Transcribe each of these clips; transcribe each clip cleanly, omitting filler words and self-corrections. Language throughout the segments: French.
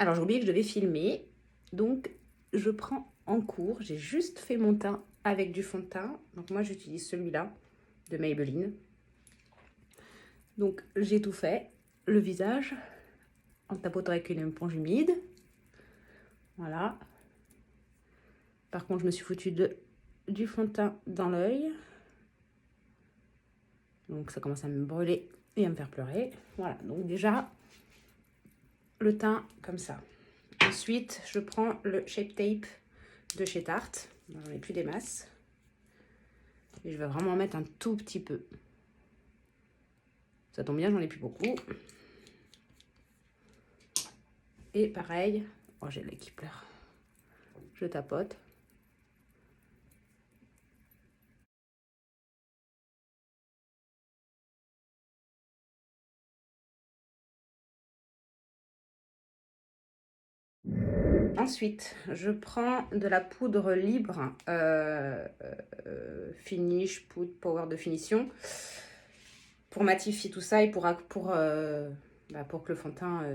Alors, j'ai oublié que je devais filmer. Donc, je prends en cours. J'ai juste fait mon teint avec du fond de teint. Donc, moi, j'utilise celui-là de Maybelline. Donc, j'ai tout fait. Le visage, en tapotant avec une éponge humide. Voilà. Par contre, je me suis foutue du fond de teint dans l'œil. Donc, ça commence à me brûler et à me faire pleurer. Voilà. Donc, déjà, le teint comme ça. Ensuite, je prends le Shape Tape de chez Tarte. J'en ai plus des masses. Et je vais vraiment en mettre un tout petit peu. Ça tombe bien, j'en ai plus beaucoup. Et pareil, oh, j'ai l'œil qui pleure. Je tapote. Ensuite, je prends de la poudre libre, finish, poudre, power de finition, pour matifier tout ça et pour que le fond de teint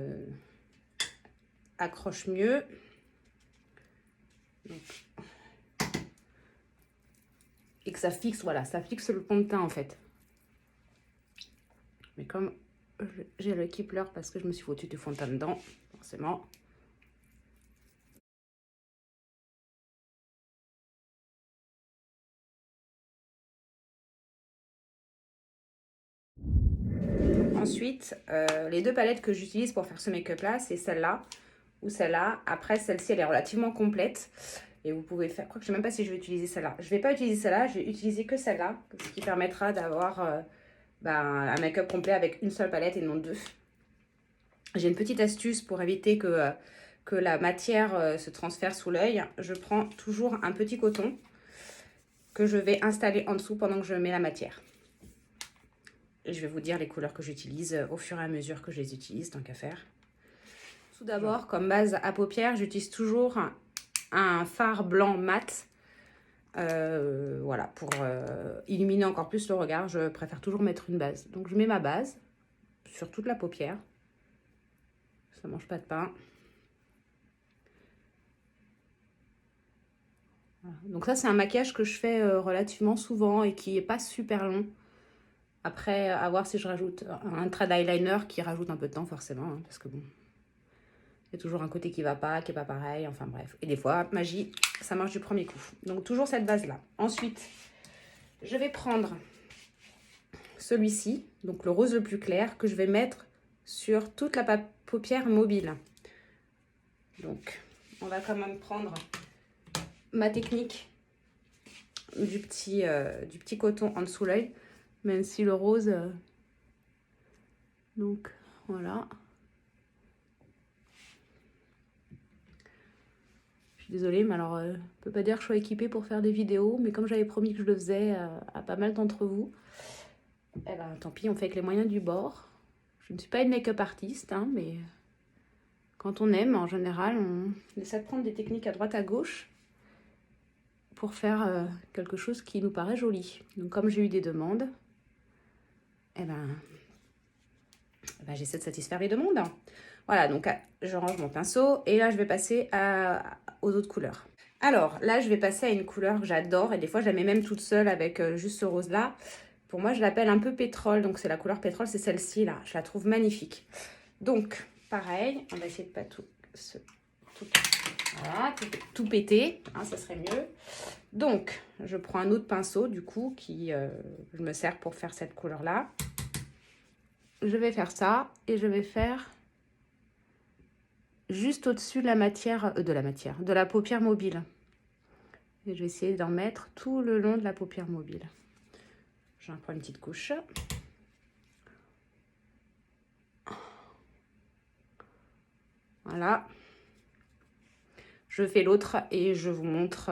accroche mieux. Donc, et que ça fixe, voilà, ça fixe le fond de teint en fait. Mais comme j'ai l'œil qui pleure parce que je me suis foutu du fond de teint dedans, forcément. Ensuite, les deux palettes que j'utilise pour faire ce make-up là, c'est celle-là ou celle-là. Après, celle-ci, elle est relativement complète. Et vous pouvez faire... Je crois que je ne sais même pas si je vais utiliser celle-là. Je ne vais pas utiliser celle-là, je vais utiliser que celle-là. Ce qui permettra d'avoir un make-up complet avec une seule palette et non deux. J'ai une petite astuce pour éviter que la matière se transfère sous l'œil. Je prends toujours un petit coton que je vais installer en dessous pendant que je mets la matière. Je vais vous dire les couleurs que j'utilise au fur et à mesure que je les utilise, tant qu'à faire. Tout d'abord, comme base à paupières, j'utilise toujours un fard blanc mat. Voilà, pour illuminer encore plus le regard, je préfère toujours mettre une base. Donc, je mets ma base sur toute la paupière. Ça mange pas de pain. Voilà. Donc ça, c'est un maquillage que je fais relativement souvent et qui n'est pas super long. Après, à voir si je rajoute un trait d'eyeliner qui rajoute un peu de temps forcément, hein, parce que bon, il y a toujours un côté qui va pas, qui est pas pareil, enfin bref. Et des fois, magie, ça marche du premier coup. Donc toujours cette base-là. Ensuite, je vais prendre celui-ci, donc le rose le plus clair, que je vais mettre sur toute la paupière mobile. Donc, on va quand même prendre ma technique du petit coton en dessous l'œil, même si le rose... donc, voilà. Je suis désolée, mais alors, je peux pas dire que je sois équipée pour faire des vidéos, mais comme j'avais promis que je le faisais à pas mal d'entre vous, eh ben, tant pis, on fait avec les moyens du bord. Je ne suis pas une make-up artiste, hein, mais quand on aime, en général, on essaie de prendre des techniques à droite à gauche pour faire quelque chose qui nous paraît joli. Donc, comme j'ai eu des demandes, eh ben, j'essaie de satisfaire les demandes. Voilà, donc je range mon pinceau et là, je vais passer aux autres couleurs. Alors, là, je vais passer à une couleur que j'adore et des fois, je la mets même toute seule avec juste ce rose-là. Pour moi, je l'appelle un peu pétrole, donc c'est la couleur pétrole, c'est celle-ci, là. Je la trouve magnifique. Donc, pareil, on va essayer de pas tout péter, hein, ça serait mieux. Donc, je prends un autre pinceau, du coup, qui je me sers pour faire cette couleur-là. Je vais faire ça et je vais faire juste au-dessus de la paupière mobile. Et je vais essayer d'en mettre tout le long de la paupière mobile. J'en prends une petite couche. Voilà. Je fais l'autre et je vous montre.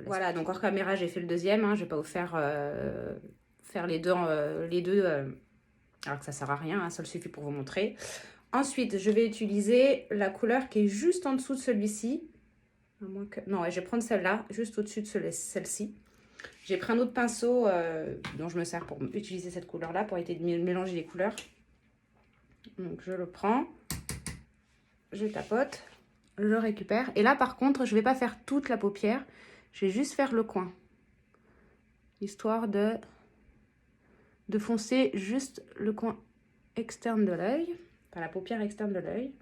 Voilà, donc hors caméra, j'ai fait le deuxième. Hein, je ne vais pas vous faire les deux, alors que ça ne sert à rien. Hein, ça suffit pour vous montrer. Ensuite, je vais utiliser la couleur qui est juste en dessous de celui-ci. Non, je vais prendre celle-là, juste au-dessus de celle-ci. J'ai pris un autre pinceau dont je me sers pour utiliser cette couleur-là, pour éviter de mélanger les couleurs. Donc, je le prends. Je tapote. je récupère. Et là, par contre, je ne vais pas faire toute la paupière. Je vais juste faire le coin. Histoire de foncer juste le coin externe de l'œil. Enfin, la paupière externe de l'œil.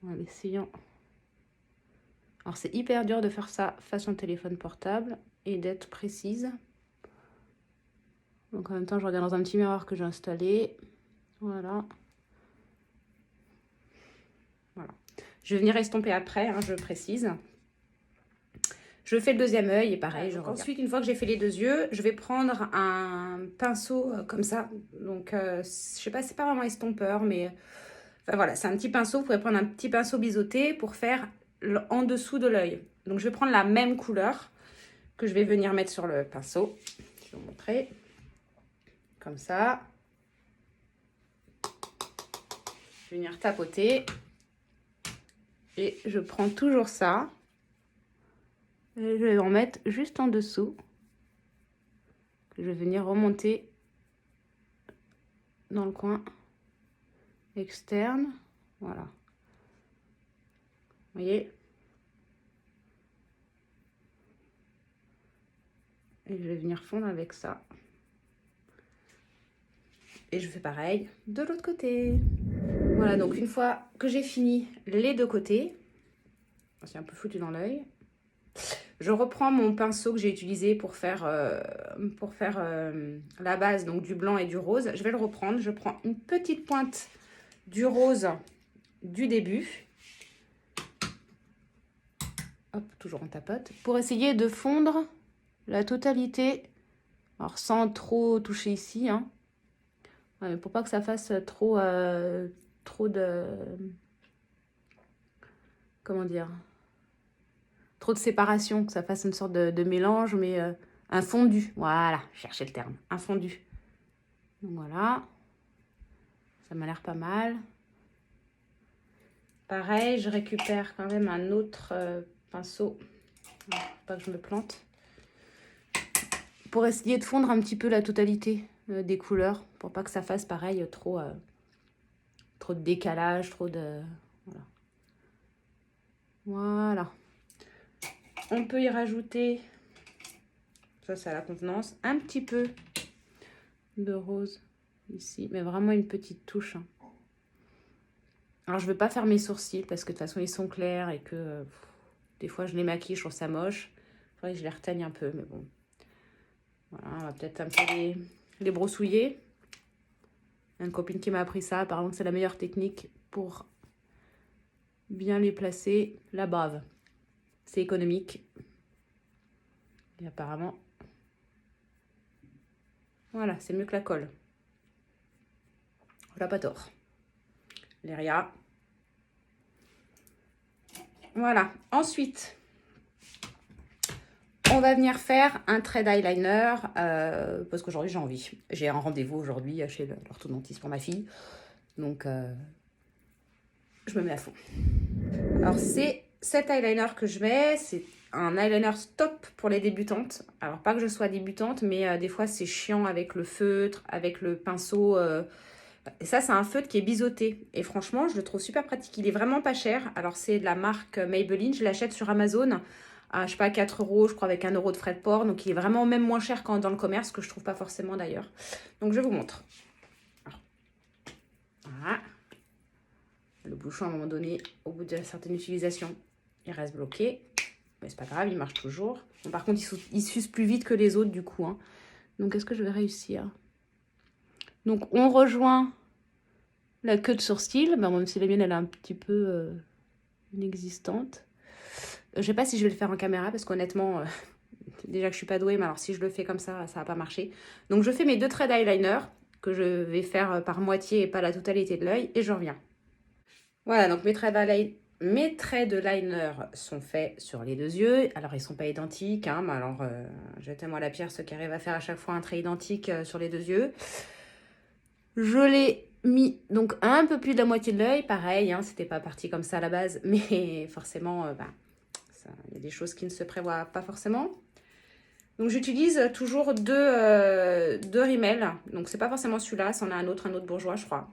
En essayant. Alors, c'est hyper dur de faire ça façon téléphone portable et d'être précise. Donc, en même temps, je regarde dans un petit miroir que j'ai installé. Voilà. Voilà. Je vais venir estomper après, hein, je précise. Je fais le deuxième œil et pareil, je regarde. Ensuite, une fois que j'ai fait les deux yeux, je vais prendre un pinceau comme ça. Donc, je sais pas, c'est pas vraiment estompeur, mais enfin, voilà, c'est un petit pinceau. Vous pouvez prendre un petit pinceau biseauté pour faire en dessous de l'œil. Donc, je vais prendre la même couleur que je vais venir mettre sur le pinceau. Je vais vous montrer. Comme ça. Je vais venir tapoter. Et je prends toujours ça. Et je vais en mettre juste en dessous. Je vais venir remonter dans le coin externe. Voilà. Vous voyez? Et je vais venir fondre avec ça. Et je fais pareil de l'autre côté. Voilà, donc une fois que j'ai fini les deux côtés, c'est un peu foutu dans l'œil, je reprends mon pinceau que j'ai utilisé pour faire la base, donc du blanc et du rose. Je vais le reprendre. Je prends une petite pointe du rose du début. Hop, toujours en tapote. Pour essayer de fondre la totalité. Alors, sans trop toucher ici, hein. Ouais, pour pas que ça fasse trop de... Comment dire? Trop de séparation, que ça fasse une sorte de mélange, mais un fondu. Voilà, cherchez le terme. Un fondu. Donc voilà. Ça m'a l'air pas mal. Pareil, je récupère quand même un autre pinceau. Faut pas que je me plante. Pour essayer de fondre un petit peu la totalité des couleurs. Pour pas que ça fasse pareil trop de décalage, trop de... Voilà. Voilà. On peut y rajouter, ça c'est à la contenance, un petit peu de rose ici, mais vraiment une petite touche. Alors je ne vais pas faire mes sourcils parce que de toute façon ils sont clairs et que des fois je les maquille, je trouve ça moche. Il faudrait que je les reteigne un peu, mais bon. Voilà, on va peut-être un peu les brossouiller. Il y a une copine qui m'a appris ça, apparemment que c'est la meilleure technique pour bien les placer. La bave, c'est économique. Et apparemment, voilà, c'est mieux que la colle. On n'a pas tort. Léria. Voilà. Ensuite, on va venir faire un trait d'eyeliner parce qu'aujourd'hui j'ai envie. J'ai un rendez-vous aujourd'hui chez l'orthodontiste pour ma fille. Donc, je me mets à fond. Alors, c'est cet eyeliner que je mets. C'est un eyeliner stop pour les débutantes. Alors, pas que je sois débutante, mais des fois, c'est chiant avec le feutre, avec le pinceau. Et ça, c'est un feutre qui est biseauté. Et franchement, je le trouve super pratique. Il est vraiment pas cher. Alors, c'est de la marque Maybelline. Je l'achète sur Amazon à, je sais pas, 4 €, je crois, avec 1 € de frais de port. Donc, il est vraiment même moins cher qu'en dans le commerce, que je trouve pas forcément d'ailleurs. Donc, je vous montre. Alors, voilà. Le bouchon, à un moment donné, au bout d'une certaine utilisation, il reste bloqué. Mais c'est pas grave, il marche toujours. Bon, par contre, il s'use plus vite que les autres, du coup. Hein. Donc, est-ce que je vais réussir? Donc, on rejoint la queue de sourcil. Ben, même si la mienne, elle est un petit peu inexistante. Je sais pas si je vais le faire en caméra, parce qu'honnêtement, déjà que je suis pas douée, mais alors si je le fais comme ça va pas marcher. Donc, je fais mes 2 traits d'eyeliner, que je vais faire par moitié et pas la totalité de l'œil, et je reviens. Voilà, donc mes traits de liner sont faits sur les 2 yeux. Alors, ils ne sont pas identiques, hein, mais alors, jetez-moi la pierre ceux qui arrivent à faire à chaque fois un trait identique sur les 2 yeux. Je l'ai mis donc un peu plus de la moitié de l'œil. Pareil, hein, c'était pas parti comme ça à la base, mais forcément, il y a des choses qui ne se prévoient pas forcément. Donc, j'utilise toujours deux Rimmel. Donc, c'est pas forcément celui-là, c'en a un autre bourgeois, je crois.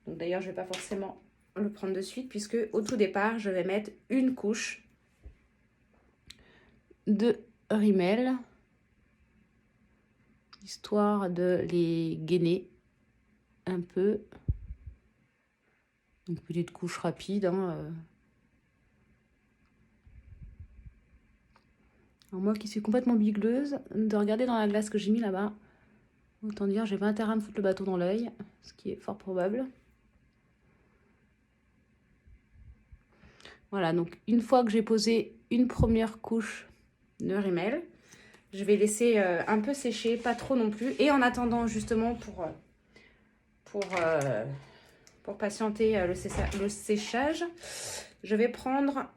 Donc, d'ailleurs, je vais pas forcément le prendre de suite puisque au tout départ, je vais mettre une couche de rimel, histoire de les gainer un peu. Une petite couche rapide. Hein. Alors moi qui suis complètement bigleuse, de regarder dans la glace que j'ai mis là-bas, autant dire j'ai pas intérêt à me foutre le bateau dans l'œil, ce qui est fort probable. Voilà, donc une fois que j'ai posé une première couche de rimel, je vais laisser un peu sécher, pas trop non plus. Et en attendant justement pour patienter le séchage, je vais prendre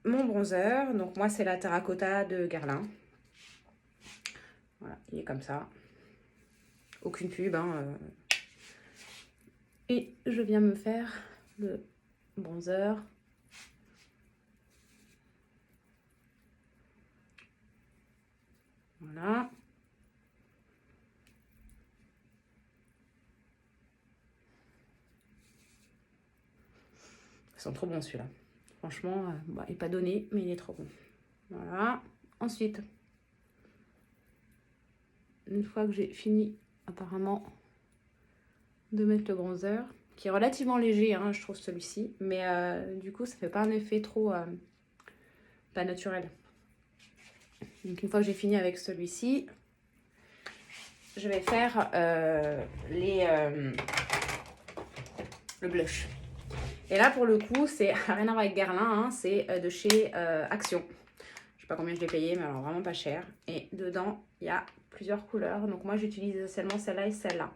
mon bronzer. Donc moi c'est la Terracotta de Guerlain. Voilà, il est comme ça. Aucune pub. Hein. Et je viens me faire le bronzer. Voilà. Ils sont trop bons celui-là. Franchement, bah, il n'est pas donné, mais il est trop bon. Voilà. Ensuite, une fois que j'ai fini apparemment de mettre le bronzer, qui est relativement léger, hein, je trouve celui-ci, mais du coup, ça fait pas un effet trop pas naturel. Donc une fois que j'ai fini avec celui-ci, je vais faire le blush. Et là, pour le coup, c'est rien à voir avec Guerlain, hein, c'est de chez Action. Je sais pas combien je l'ai payé, mais alors vraiment pas cher. Et dedans, il y a plusieurs couleurs. Donc moi, j'utilise seulement celle-là et celle-là.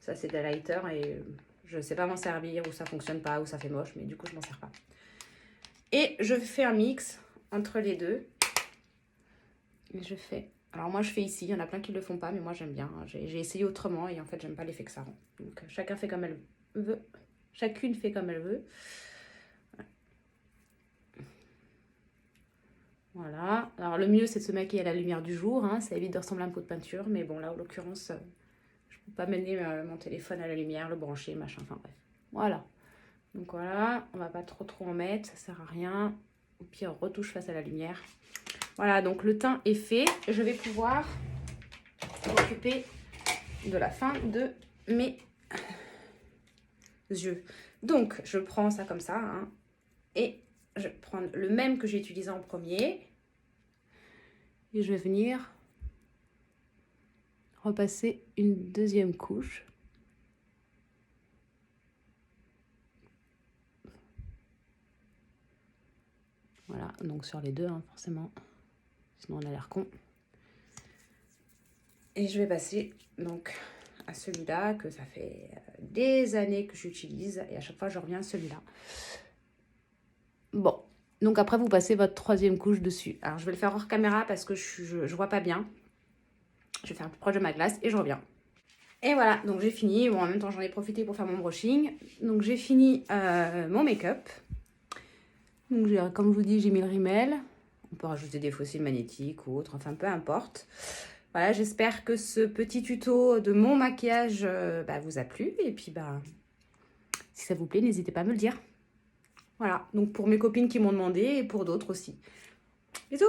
Ça, c'est des lighters et je sais pas m'en servir, ou ça fonctionne pas, ou ça fait moche, mais du coup, je m'en sers pas. Et je fais un mix entre les deux. Et je fais... Alors moi, je fais ici. Il y en a plein qui le font pas, mais moi, j'aime bien. J'ai essayé autrement et en fait, j'aime pas l'effet que ça rend. Donc, chacun fait comme elle veut. Chacune fait comme elle veut. Voilà. Alors, le mieux, c'est de se maquiller à la lumière du jour. Hein. Ça évite de ressembler à un pot de peinture. Mais bon, là, en l'occurrence, je peux pas mener mon téléphone à la lumière, le brancher, machin. Enfin, bref. Voilà. Donc, voilà. On va pas trop en mettre. Ça sert à rien. Au pire, retouche face à la lumière. Voilà. Donc, le teint est fait. Je vais pouvoir m'occuper de la fin de mes yeux. Donc, je prends ça comme ça. Hein, et je vais prendre le même que j'ai utilisé en premier. Et je vais venir repasser une deuxième couche. Voilà, donc sur les deux, hein, forcément. Sinon, on a l'air con. Et je vais passer donc à celui-là, que ça fait des années que j'utilise. Et à chaque fois, je reviens à celui-là. Bon, donc après, vous passez votre troisième couche dessus. Alors, je vais le faire hors caméra parce que je vois pas bien. Je vais faire plus proche de ma glace et je reviens. Et voilà, donc j'ai fini. Bon, en même temps, j'en ai profité pour faire mon brushing. Donc, j'ai fini mon make-up. Donc, comme je vous dis, j'ai mis le rimel. On peut rajouter des fossiles magnétiques ou autres, enfin, peu importe. Voilà, j'espère que ce petit tuto de mon maquillage vous a plu. Et puis, si ça vous plaît, n'hésitez pas à me le dire. Voilà, donc pour mes copines qui m'ont demandé et pour d'autres aussi. Bisous!